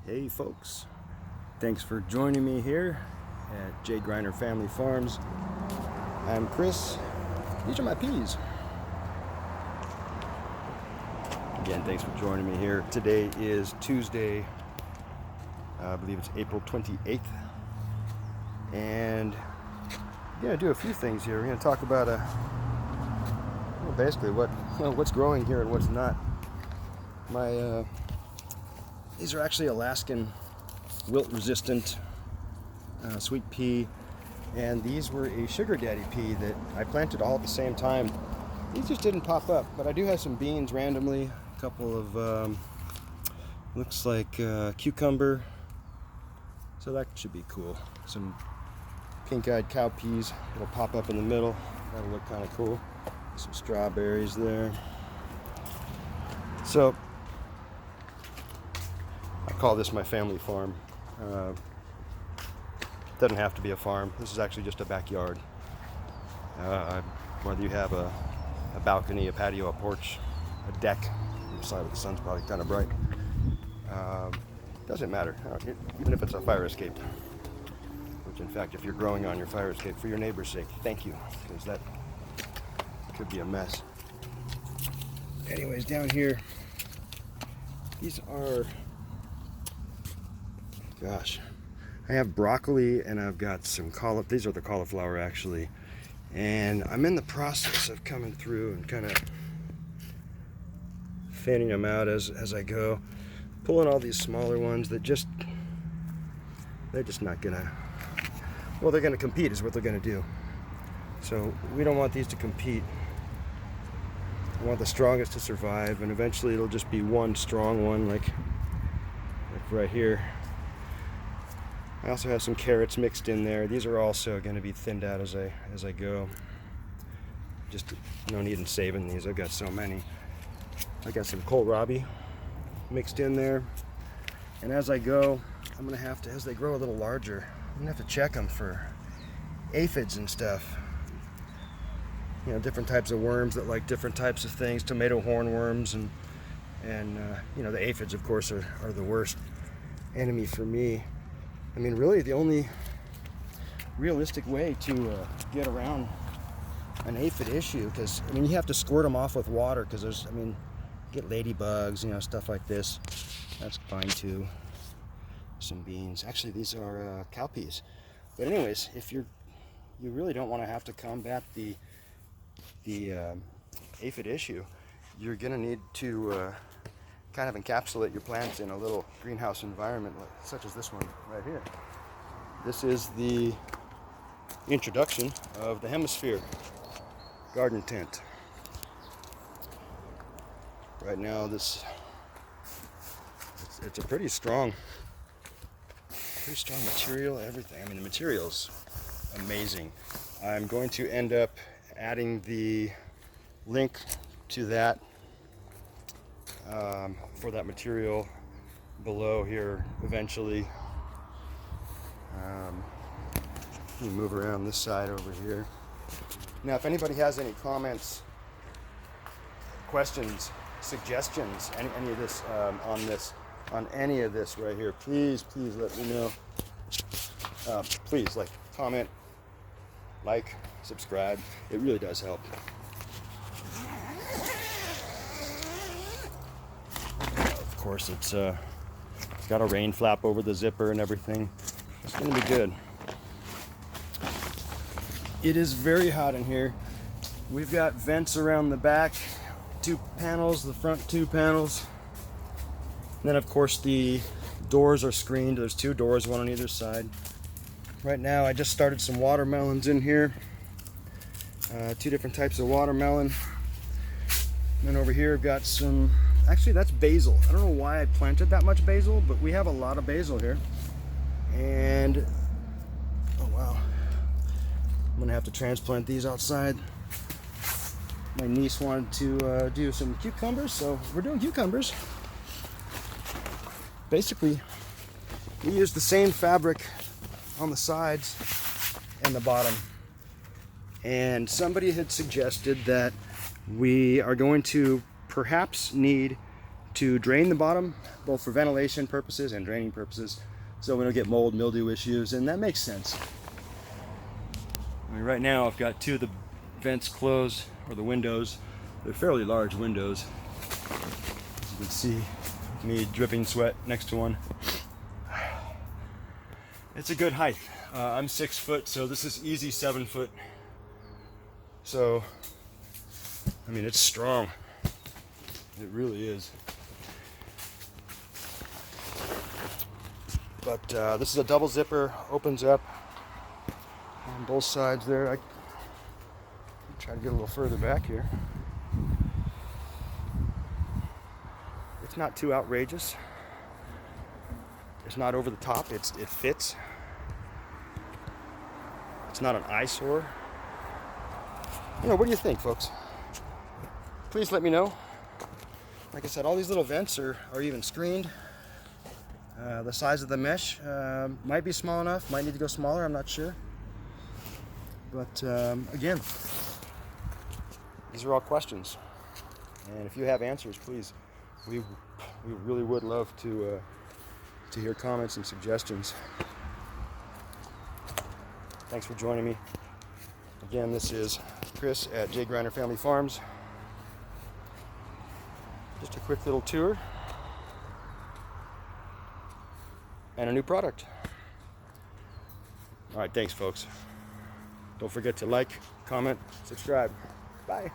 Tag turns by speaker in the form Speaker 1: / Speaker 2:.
Speaker 1: Hey folks, thanks for joining me here at J. Griner Family Farms. I'm Chris. These are my peas. Again, thanks for joining me here. Today is Tuesday, I believe it's April 28th. And we're going to do a few things here. We're going to talk about basically what's growing here and what's not. These are actually Alaskan wilt-resistant sweet pea, and these were a sugar daddy pea that I planted all at the same time. These just didn't pop up, but I do have some beans randomly, a couple of looks like cucumber, so that should be cool. Some pink-eyed cow peas, it'll pop up in the middle, that'll look kind of cool. Some strawberries there. So I call this my family farm. Doesn't have to be a farm. This is actually just a backyard. Whether you have a balcony, a patio, a porch, a deck, inside the sun's probably kind of bright. Doesn't matter, even if it's a fire escape. Which, in fact, if you're growing on your fire escape for your neighbor's sake, thank you, because that could be a mess. Anyways, down here, these are, gosh, I have broccoli and I've got some cauliflower. These are the cauliflower actually, and I'm in the process of coming through and kind of fanning them out as I go, pulling all these smaller ones that they're just not gonna, well, they're gonna compete is what they're gonna do. So we don't want these to compete. I want the strongest to survive, and eventually it'll just be one strong one, like right here. I also have some carrots mixed in there. These are also going to be thinned out as I go. Just no need in saving these. I've got so many. I got some kohlrabi mixed in there, and as I go, I'm gonna have to, as they grow a little larger, I'm gonna have to check them for aphids and stuff. You know, different types of worms that like different types of things, tomato hornworms, and you know, the aphids, of course, are the worst enemy for me. I mean, really, the only realistic way to get around an aphid issue, because, I mean, you have to squirt them off with water, because there's, I mean, get ladybugs, you know, stuff like this. That's fine, too. Some beans. Actually, these are cow peas. But anyways, if you really don't want to have to combat the aphid issue, you're going to need to kind of encapsulate your plants in a little greenhouse environment, such as this one right here. This is the introduction of the hemisphere garden tent. Right now, it's a pretty strong material. Everything. I mean, the material's amazing. I'm going to end up adding the link to that for that material below here eventually. Let me move around this side over here. Now, if anybody has any comments, questions, suggestions, any of this on any of this right here, please let me know. Please, comment, subscribe. It really does help. Of course, it's got a rain flap over the zipper and everything. It's gonna be good. It is very hot in here. We've got vents around the back, 2 panels, the front 2 panels. And then, of course, the doors are screened. There's 2 doors, one on either side. Right now, I just started some watermelons in here. 2 different types of watermelon. And then over here, I've got some, actually that's basil. I don't know why I planted that much basil, but we have a lot of basil here. And, oh wow. I'm gonna have to transplant these outside. My niece wanted to do some cucumbers, so we're doing cucumbers. Basically, we use the same fabric on the sides and the bottom. And somebody had suggested that we are going to perhaps need to drain the bottom, both for ventilation purposes and draining purposes, so we don't get mold, mildew issues, and that makes sense. I mean, right now I've got two of the vents closed, or the windows. They're fairly large windows. As you can see, me dripping sweat next to one. It's a good height. I'm 6 foot, so this is easy 7 foot. So, I mean, it's strong. It really is. But this is a double zipper, opens up on both sides there. I try to get a little further back here. It's not too outrageous. It's not over the top. It fits. It's not an eyesore. You know, what do you think, folks? Please let me know. Like I said, all these little vents are even screened. The size of the mesh might be small enough, might need to go smaller, I'm not sure. But again, these are all questions. And if you have answers, please, we really would love to hear comments and suggestions. Thanks for joining me. Again, this is Chris at J. Griner Family Farms. Just a quick little tour and a new product. All right, thanks, folks. Don't forget to like, comment, subscribe. Bye.